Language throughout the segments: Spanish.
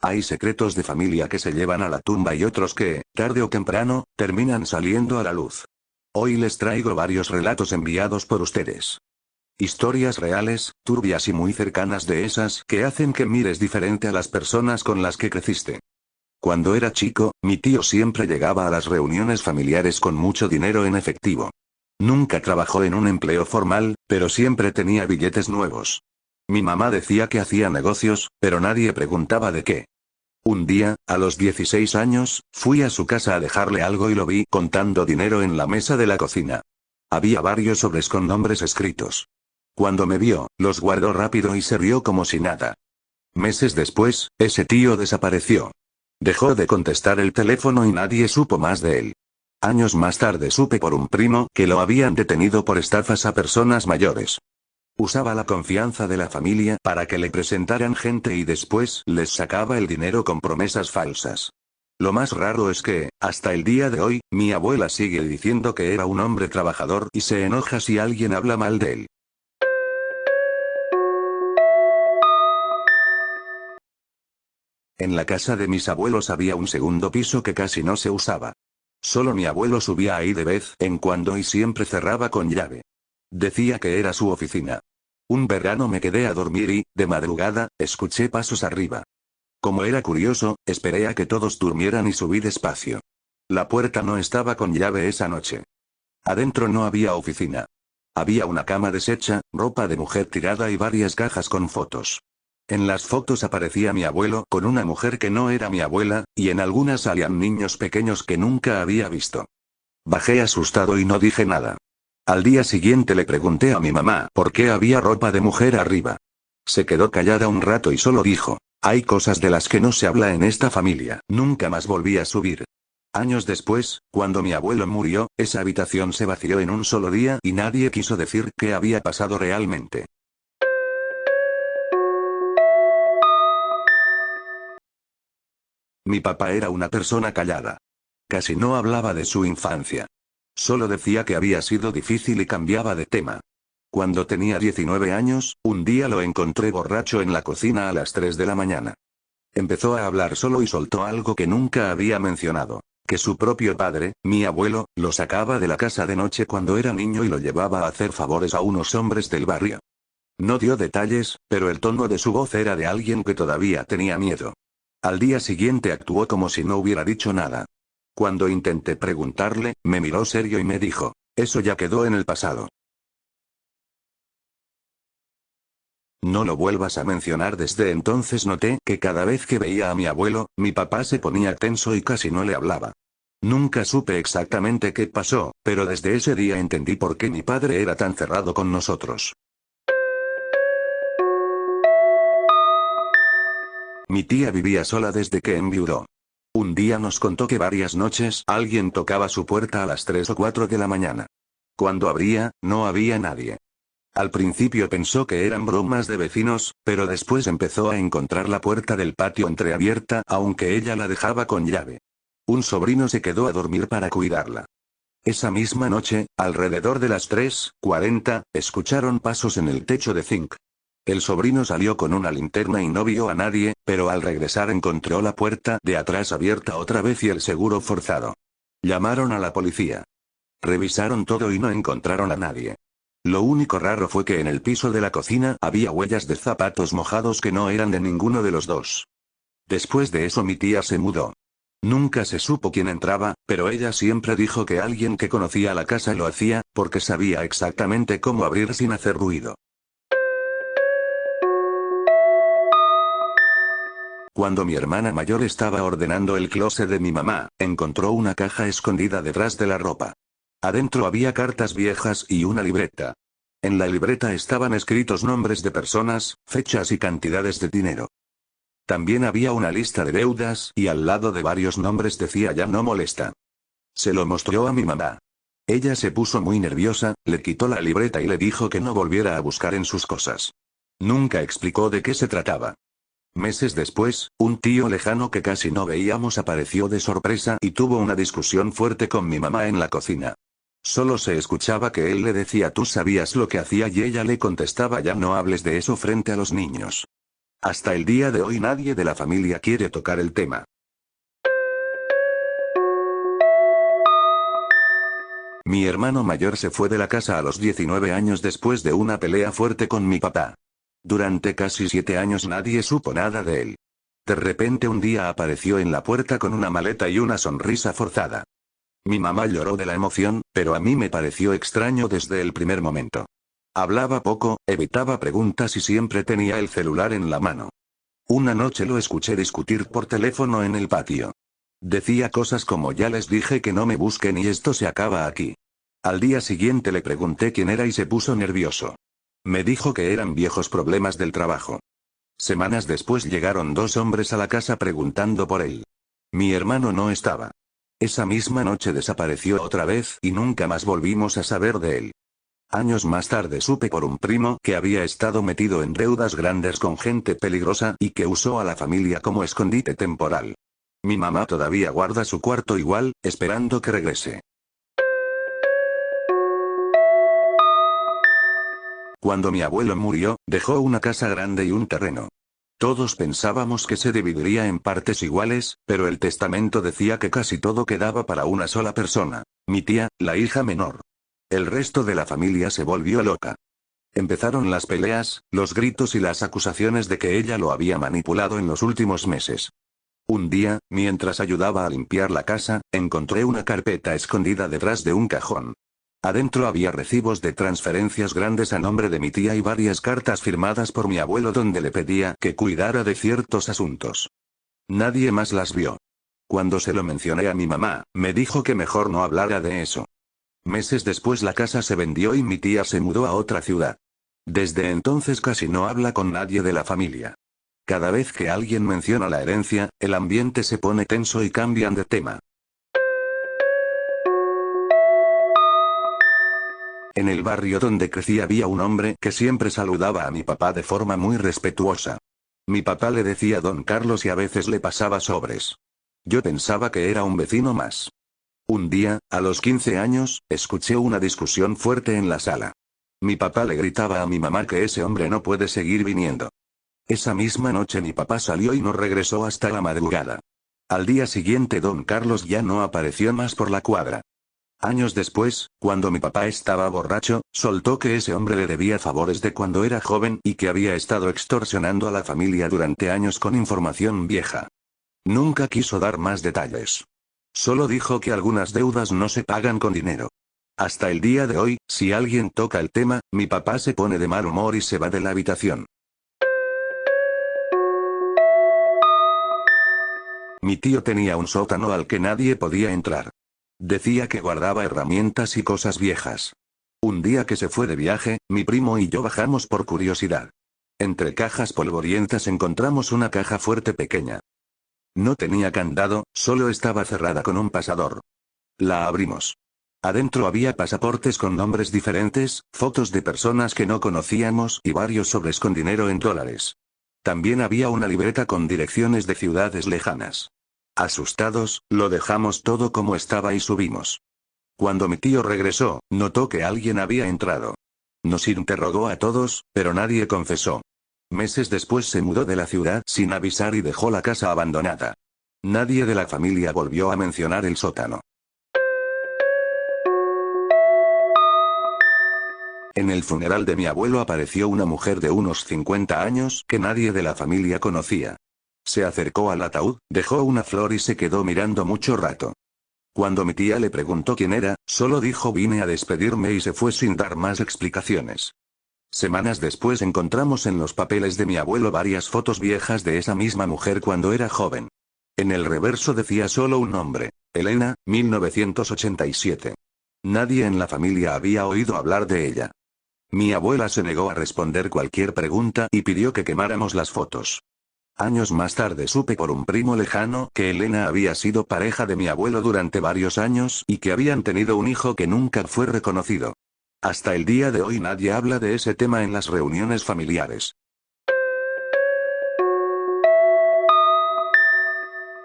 Hay secretos de familia que se llevan a la tumba y otros que, tarde o temprano, terminan saliendo a la luz. Hoy les traigo varios relatos enviados por ustedes. Historias reales, turbias y muy cercanas, de esas que hacen que mires diferente a las personas con las que creciste. Cuando era chico, mi tío siempre llegaba a las reuniones familiares con mucho dinero en efectivo. Nunca trabajó en un empleo formal, pero siempre tenía billetes nuevos. Mi mamá decía que hacía negocios, pero nadie preguntaba de qué. Un día, a los 16 años, fui a su casa a dejarle algo y lo vi contando dinero en la mesa de la cocina. Había varios sobres con nombres escritos. Cuando me vio, los guardó rápido y se rió como si nada. Meses después, ese tío desapareció. Dejó de contestar el teléfono y nadie supo más de él. Años más tarde supe por un primo que lo habían detenido por estafas a personas mayores. Usaba la confianza de la familia para que le presentaran gente y después les sacaba el dinero con promesas falsas. Lo más raro es que, hasta el día de hoy, mi abuela sigue diciendo que era un hombre trabajador y se enoja si alguien habla mal de él. En la casa de mis abuelos había un segundo piso que casi no se usaba. Solo mi abuelo subía ahí de vez en cuando y siempre cerraba con llave. Decía que era su oficina. Un verano me quedé a dormir y, de madrugada, escuché pasos arriba. Como era curioso, esperé a que todos durmieran y subí despacio. La puerta no estaba con llave esa noche. Adentro no había oficina. Había una cama deshecha, ropa de mujer tirada y varias cajas con fotos. En las fotos aparecía mi abuelo con una mujer que no era mi abuela, y en algunas salían niños pequeños que nunca había visto. Bajé asustado y no dije nada. Al día siguiente le pregunté a mi mamá por qué había ropa de mujer arriba. Se quedó callada un rato y solo dijo: hay cosas de las que no se habla en esta familia. Nunca más volví a subir. Años después, cuando mi abuelo murió, esa habitación se vació en un solo día y nadie quiso decir qué había pasado realmente. Mi papá era una persona callada. Casi no hablaba de su infancia. Solo decía que había sido difícil y cambiaba de tema. Cuando tenía 19 años, un día lo encontré borracho en la cocina a las 3 de la mañana. Empezó a hablar solo y soltó algo que nunca había mencionado: que su propio padre, mi abuelo, lo sacaba de la casa de noche cuando era niño y lo llevaba a hacer favores a unos hombres del barrio. No dio detalles, pero el tono de su voz era de alguien que todavía tenía miedo. Al día siguiente actuó como si no hubiera dicho nada. Cuando intenté preguntarle, me miró serio y me dijo: eso ya quedó en el pasado. No lo vuelvas a mencionar. Desde entonces noté que cada vez que veía a mi abuelo, mi papá se ponía tenso y casi no le hablaba. Nunca supe exactamente qué pasó, pero desde ese día entendí por qué mi padre era tan cerrado con nosotros. Mi tía vivía sola desde que enviudó. Un día nos contó que varias noches alguien tocaba su puerta a las 3 o 4 de la mañana. Cuando abría, no había nadie. Al principio pensó que eran bromas de vecinos, pero después empezó a encontrar la puerta del patio entreabierta, aunque ella la dejaba con llave. Un sobrino se quedó a dormir para cuidarla. Esa misma noche, alrededor de las 3:40, escucharon pasos en el techo de zinc. El sobrino salió con una linterna y no vio a nadie, pero al regresar encontró la puerta de atrás abierta otra vez y el seguro forzado. Llamaron a la policía. Revisaron todo y no encontraron a nadie. Lo único raro fue que en el piso de la cocina había huellas de zapatos mojados que no eran de ninguno de los dos. Después de eso mi tía se mudó. Nunca se supo quién entraba, pero ella siempre dijo que alguien que conocía la casa lo hacía, porque sabía exactamente cómo abrir sin hacer ruido. Cuando mi hermana mayor estaba ordenando el closet de mi mamá, encontró una caja escondida detrás de la ropa. Adentro había cartas viejas y una libreta. En la libreta estaban escritos nombres de personas, fechas y cantidades de dinero. También había una lista de deudas y al lado de varios nombres decía: ya no molesta. Se lo mostró a mi mamá. Ella se puso muy nerviosa, le quitó la libreta y le dijo que no volviera a buscar en sus cosas. Nunca explicó de qué se trataba. Meses después, un tío lejano que casi no veíamos apareció de sorpresa y tuvo una discusión fuerte con mi mamá en la cocina. Solo se escuchaba que él le decía: tú sabías lo que hacía, y ella le contestaba: ya no hables de eso frente a los niños. Hasta el día de hoy nadie de la familia quiere tocar el tema. Mi hermano mayor se fue de la casa a los 19 años después de una pelea fuerte con mi papá. Durante casi 7 años nadie supo nada de él. De repente un día apareció en la puerta con una maleta y una sonrisa forzada. Mi mamá lloró de la emoción, pero a mí me pareció extraño desde el primer momento. Hablaba poco, evitaba preguntas y siempre tenía el celular en la mano. Una noche lo escuché discutir por teléfono en el patio. Decía cosas como ya les dije que no me busquen y esto se acaba aquí. Al día siguiente le pregunté quién era y se puso nervioso. Me dijo que eran viejos problemas del trabajo. Semanas después llegaron 2 hombres a la casa preguntando por él. Mi hermano no estaba. Esa misma noche desapareció otra vez y nunca más volvimos a saber de él. Años más tarde supe por un primo que había estado metido en deudas grandes con gente peligrosa y que usó a la familia como escondite temporal. Mi mamá todavía guarda su cuarto igual, esperando que regrese. Cuando mi abuelo murió, dejó una casa grande y un terreno. Todos pensábamos que se dividiría en partes iguales, pero el testamento decía que casi todo quedaba para una sola persona, mi tía, la hija menor. El resto de la familia se volvió loca. Empezaron las peleas, los gritos y las acusaciones de que ella lo había manipulado en los últimos meses. Un día, mientras ayudaba a limpiar la casa, encontré una carpeta escondida detrás de un cajón. Adentro había recibos de transferencias grandes a nombre de mi tía y varias cartas firmadas por mi abuelo donde le pedía que cuidara de ciertos asuntos. Nadie más las vio. Cuando se lo mencioné a mi mamá, me dijo que mejor no hablara de eso. Meses después la casa se vendió y mi tía se mudó a otra ciudad. Desde entonces casi no habla con nadie de la familia. Cada vez que alguien menciona la herencia, el ambiente se pone tenso y cambian de tema. En el barrio donde crecí había un hombre que siempre saludaba a mi papá de forma muy respetuosa. Mi papá le decía Don Carlos y a veces le pasaba sobres. Yo pensaba que era un vecino más. Un día, a los 15 años, escuché una discusión fuerte en la sala. Mi papá le gritaba a mi mamá que ese hombre no puede seguir viniendo. Esa misma noche mi papá salió y no regresó hasta la madrugada. Al día siguiente Don Carlos ya no apareció más por la cuadra. Años después, cuando mi papá estaba borracho, soltó que ese hombre le debía favores de cuando era joven y que había estado extorsionando a la familia durante años con información vieja. Nunca quiso dar más detalles. Solo dijo que algunas deudas no se pagan con dinero. Hasta el día de hoy, si alguien toca el tema, mi papá se pone de mal humor y se va de la habitación. Mi tío tenía un sótano al que nadie podía entrar. Decía que guardaba herramientas y cosas viejas. Un día que se fue de viaje, mi primo y yo bajamos por curiosidad. Entre cajas polvorientas encontramos una caja fuerte pequeña. No tenía candado, solo estaba cerrada con un pasador. La abrimos. Adentro había pasaportes con nombres diferentes, fotos de personas que no conocíamos y varios sobres con dinero en dólares. También había una libreta con direcciones de ciudades lejanas. Asustados, lo dejamos todo como estaba y subimos. Cuando mi tío regresó, notó que alguien había entrado. Nos interrogó a todos, pero nadie confesó. Meses después se mudó de la ciudad sin avisar y dejó la casa abandonada. Nadie de la familia volvió a mencionar el sótano. En el funeral de mi abuelo apareció una mujer de unos 50 años que nadie de la familia conocía. Se acercó al ataúd, dejó una flor y se quedó mirando mucho rato. Cuando mi tía le preguntó quién era, solo dijo vine a despedirme y se fue sin dar más explicaciones. Semanas después encontramos en los papeles de mi abuelo varias fotos viejas de esa misma mujer cuando era joven. En el reverso decía solo un nombre, Elena, 1987. Nadie en la familia había oído hablar de ella. Mi abuela se negó a responder cualquier pregunta y pidió que quemáramos las fotos. Años más tarde supe por un primo lejano que Elena había sido pareja de mi abuelo durante varios años y que habían tenido un hijo que nunca fue reconocido. Hasta el día de hoy nadie habla de ese tema en las reuniones familiares.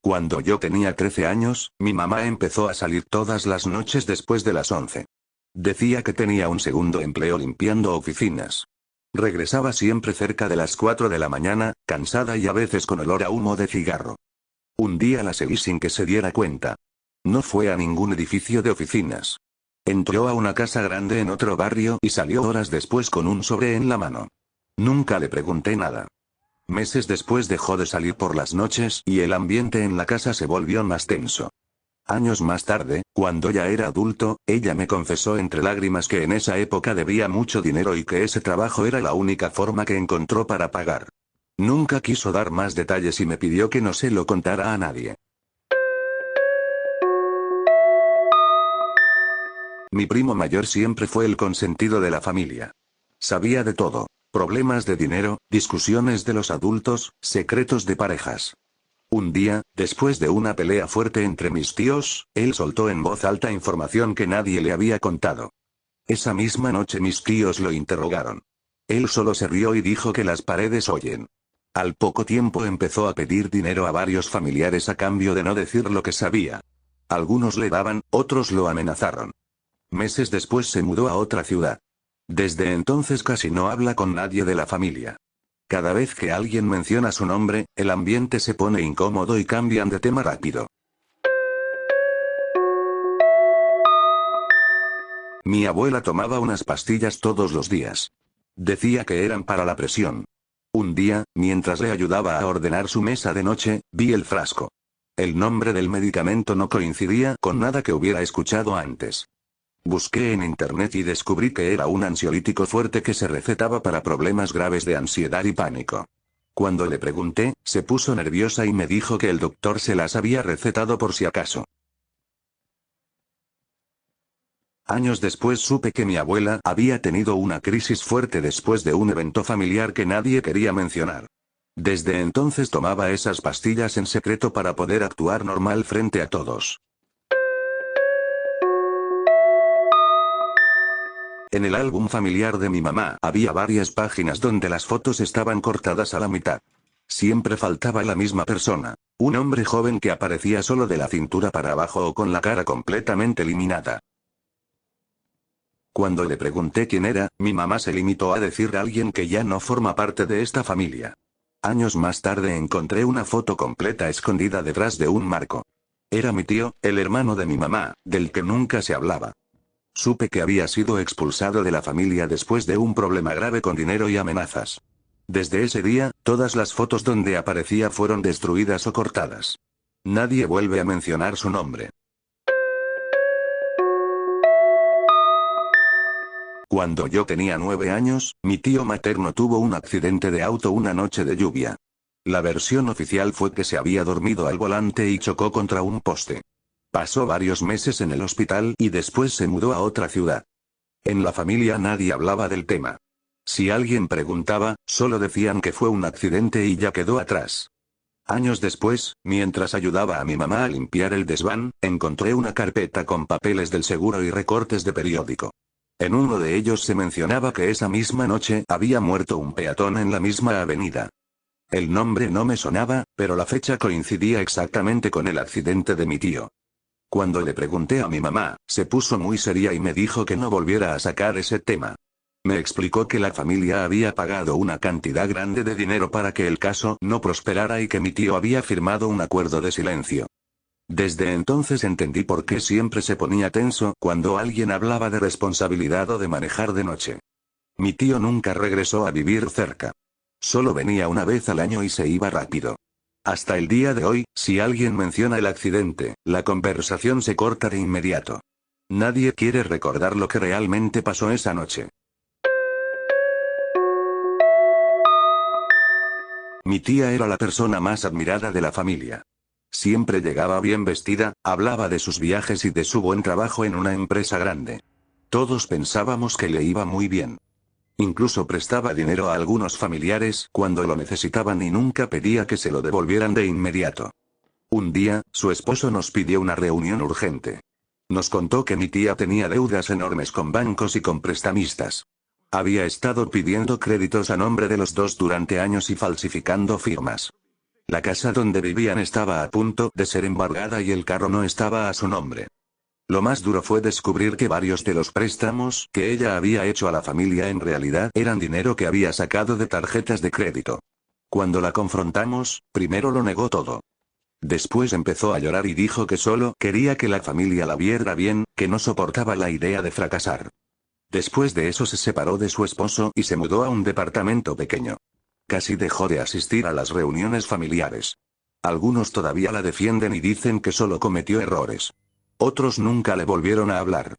Cuando yo tenía 13 años, mi mamá empezó a salir todas las noches después de las 11. Decía que tenía un segundo empleo limpiando oficinas. Regresaba siempre cerca de las 4 de la mañana, cansada y a veces con olor a humo de cigarro. Un día la seguí sin que se diera cuenta. No fue a ningún edificio de oficinas. Entró a una casa grande en otro barrio y salió horas después con un sobre en la mano. Nunca le pregunté nada. Meses después dejó de salir por las noches y el ambiente en la casa se volvió más tenso. Años más tarde, cuando ya era adulto, ella me confesó entre lágrimas que en esa época debía mucho dinero y que ese trabajo era la única forma que encontró para pagar. Nunca quiso dar más detalles y me pidió que no se lo contara a nadie. Mi primo mayor siempre fue el consentido de la familia. Sabía de todo. Problemas de dinero, discusiones de los adultos, secretos de parejas. Un día, después de una pelea fuerte entre mis tíos, él soltó en voz alta información que nadie le había contado. Esa misma noche mis tíos lo interrogaron. Él solo se rió y dijo que las paredes oyen. Al poco tiempo empezó a pedir dinero a varios familiares a cambio de no decir lo que sabía. Algunos le daban, otros lo amenazaron. Meses después se mudó a otra ciudad. Desde entonces casi no habla con nadie de la familia. Cada vez que alguien menciona su nombre, el ambiente se pone incómodo y cambian de tema rápido. Mi abuela tomaba unas pastillas todos los días. Decía que eran para la presión. Un día, mientras le ayudaba a ordenar su mesa de noche, vi el frasco. El nombre del medicamento no coincidía con nada que hubiera escuchado antes. Busqué en internet y descubrí que era un ansiolítico fuerte que se recetaba para problemas graves de ansiedad y pánico. Cuando le pregunté, se puso nerviosa y me dijo que el doctor se las había recetado por si acaso. Años después supe que mi abuela había tenido una crisis fuerte después de un evento familiar que nadie quería mencionar. Desde entonces tomaba esas pastillas en secreto para poder actuar normal frente a todos. En el álbum familiar de mi mamá había varias páginas donde las fotos estaban cortadas a la mitad. Siempre faltaba la misma persona, un hombre joven que aparecía solo de la cintura para abajo o con la cara completamente eliminada. Cuando le pregunté quién era, mi mamá se limitó a decir a alguien que ya no forma parte de esta familia. Años más tarde encontré una foto completa escondida detrás de un marco. Era mi tío, el hermano de mi mamá, del que nunca se hablaba. Supe que había sido expulsado de la familia después de un problema grave con dinero y amenazas. Desde ese día, todas las fotos donde aparecía fueron destruidas o cortadas. Nadie vuelve a mencionar su nombre. Cuando yo tenía 9 años, mi tío materno tuvo un accidente de auto una noche de lluvia. La versión oficial fue que se había dormido al volante y chocó contra un poste. Pasó varios meses en el hospital y después se mudó a otra ciudad. En la familia nadie hablaba del tema. Si alguien preguntaba, solo decían que fue un accidente y ya quedó atrás. Años después, mientras ayudaba a mi mamá a limpiar el desván, encontré una carpeta con papeles del seguro y recortes de periódico. En uno de ellos se mencionaba que esa misma noche había muerto un peatón en la misma avenida. El nombre no me sonaba, pero la fecha coincidía exactamente con el accidente de mi tío. Cuando le pregunté a mi mamá, se puso muy seria y me dijo que no volviera a sacar ese tema. Me explicó que la familia había pagado una cantidad grande de dinero para que el caso no prosperara y que mi tío había firmado un acuerdo de silencio. Desde entonces entendí por qué siempre se ponía tenso cuando alguien hablaba de responsabilidad o de manejar de noche. Mi tío nunca regresó a vivir cerca. Solo venía una vez al año y se iba rápido. Hasta el día de hoy, si alguien menciona el accidente, la conversación se corta de inmediato. Nadie quiere recordar lo que realmente pasó esa noche. Mi tía era la persona más admirada de la familia. Siempre llegaba bien vestida, hablaba de sus viajes y de su buen trabajo en una empresa grande. Todos pensábamos que le iba muy bien. Incluso prestaba dinero a algunos familiares cuando lo necesitaban y nunca pedía que se lo devolvieran de inmediato. Un día, su esposo nos pidió una reunión urgente. Nos contó que mi tía tenía deudas enormes con bancos y con prestamistas. Había estado pidiendo créditos a nombre de los dos durante años y falsificando firmas. La casa donde vivían estaba a punto de ser embargada y el carro no estaba a su nombre. Lo más duro fue descubrir que varios de los préstamos que ella había hecho a la familia en realidad eran dinero que había sacado de tarjetas de crédito. Cuando la confrontamos, primero lo negó todo. Después empezó a llorar y dijo que solo quería que la familia la viera bien, que no soportaba la idea de fracasar. Después de eso se separó de su esposo y se mudó a un departamento pequeño. Casi dejó de asistir a las reuniones familiares. Algunos todavía la defienden y dicen que solo cometió errores. Otros nunca le volvieron a hablar.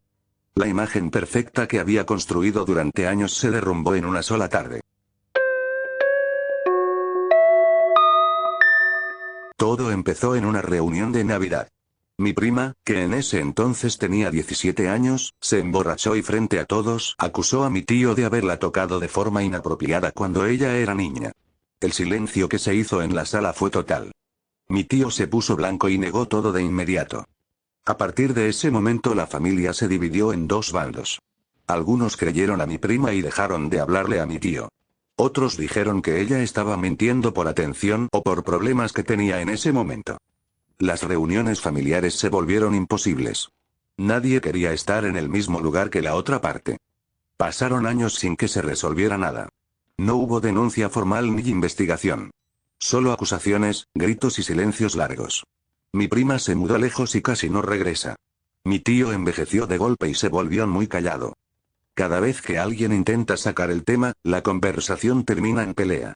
La imagen perfecta que había construido durante años se derrumbó en una sola tarde. Todo empezó en una reunión de Navidad. Mi prima, que en ese entonces tenía 17 años, se emborrachó y frente a todos acusó a mi tío de haberla tocado de forma inapropiada cuando ella era niña. El silencio que se hizo en la sala fue total. Mi tío se puso blanco y negó todo de inmediato. A partir de ese momento la familia se dividió en dos bandos. Algunos creyeron a mi prima y dejaron de hablarle a mi tío. Otros dijeron que ella estaba mintiendo por atención o por problemas que tenía en ese momento. Las reuniones familiares se volvieron imposibles. Nadie quería estar en el mismo lugar que la otra parte. Pasaron años sin que se resolviera nada. No hubo denuncia formal ni investigación. Solo acusaciones, gritos y silencios largos. Mi prima se mudó lejos y casi no regresa. Mi tío envejeció de golpe y se volvió muy callado. Cada vez que alguien intenta sacar el tema, la conversación termina en pelea.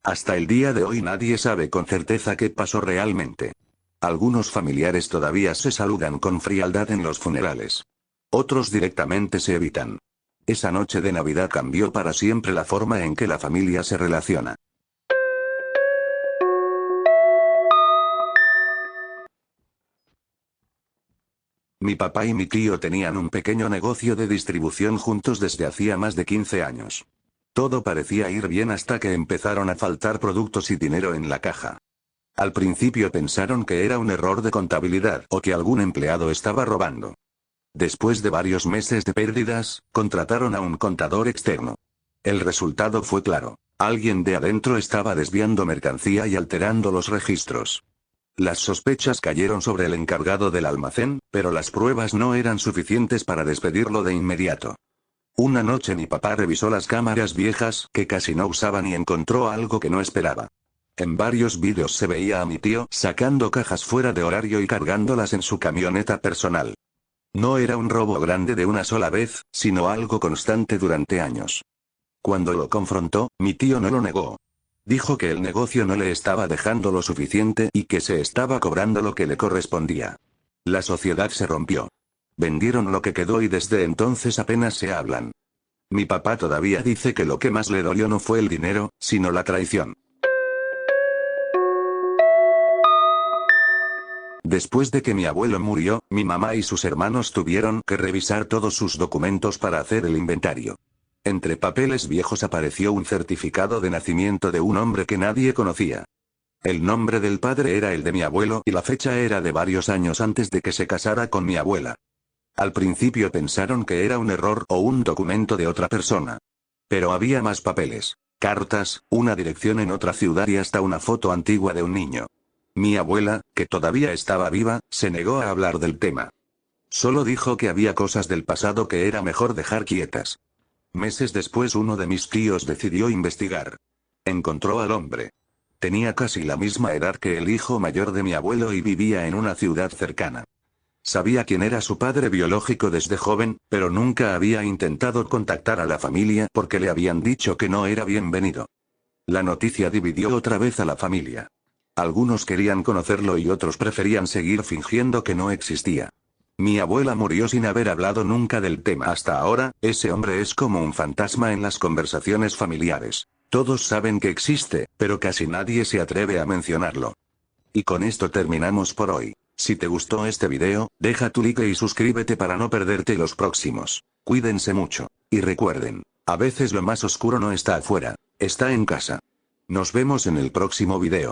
Hasta el día de hoy nadie sabe con certeza qué pasó realmente. Algunos familiares todavía se saludan con frialdad en los funerales. Otros directamente se evitan. Esa noche de Navidad cambió para siempre la forma en que la familia se relaciona. Mi papá y mi tío tenían un pequeño negocio de distribución juntos desde hacía más de 15 años. Todo parecía ir bien hasta que empezaron a faltar productos y dinero en la caja. Al principio pensaron que era un error de contabilidad o que algún empleado estaba robando. Después de varios meses de pérdidas, contrataron a un contador externo. El resultado fue claro. Alguien de adentro estaba desviando mercancía y alterando los registros. Las sospechas cayeron sobre el encargado del almacén, pero las pruebas no eran suficientes para despedirlo de inmediato. Una noche mi papá revisó las cámaras viejas que casi no usaban y encontró algo que no esperaba. En varios vídeos se veía a mi tío sacando cajas fuera de horario y cargándolas en su camioneta personal. No era un robo grande de una sola vez, sino algo constante durante años. Cuando lo confrontó, mi tío no lo negó. Dijo que el negocio no le estaba dejando lo suficiente y que se estaba cobrando lo que le correspondía. La sociedad se rompió. Vendieron lo que quedó y desde entonces apenas se hablan. Mi papá todavía dice que lo que más le dolió no fue el dinero, sino la traición. Después de que mi abuelo murió, mi mamá y sus hermanos tuvieron que revisar todos sus documentos para hacer el inventario. Entre papeles viejos apareció un certificado de nacimiento de un hombre que nadie conocía. El nombre del padre era el de mi abuelo y la fecha era de varios años antes de que se casara con mi abuela. Al principio pensaron que era un error o un documento de otra persona. Pero había más papeles, cartas, una dirección en otra ciudad y hasta una foto antigua de un niño. Mi abuela, que todavía estaba viva, se negó a hablar del tema. Solo dijo que había cosas del pasado que era mejor dejar quietas. Meses después uno de mis tíos decidió investigar. Encontró al hombre. Tenía casi la misma edad que el hijo mayor de mi abuelo y vivía en una ciudad cercana. Sabía quién era su padre biológico desde joven, pero nunca había intentado contactar a la familia porque le habían dicho que no era bienvenido. La noticia dividió otra vez a la familia. Algunos querían conocerlo y otros preferían seguir fingiendo que no existía. Mi abuela murió sin haber hablado nunca del tema hasta ahora. Ese hombre es como un fantasma en las conversaciones familiares. Todos saben que existe, pero casi nadie se atreve a mencionarlo. Y con esto terminamos por hoy. Si te gustó este video, deja tu like y suscríbete para no perderte los próximos. Cuídense mucho. Y recuerden, a veces lo más oscuro no está afuera, está en casa. Nos vemos en el próximo video.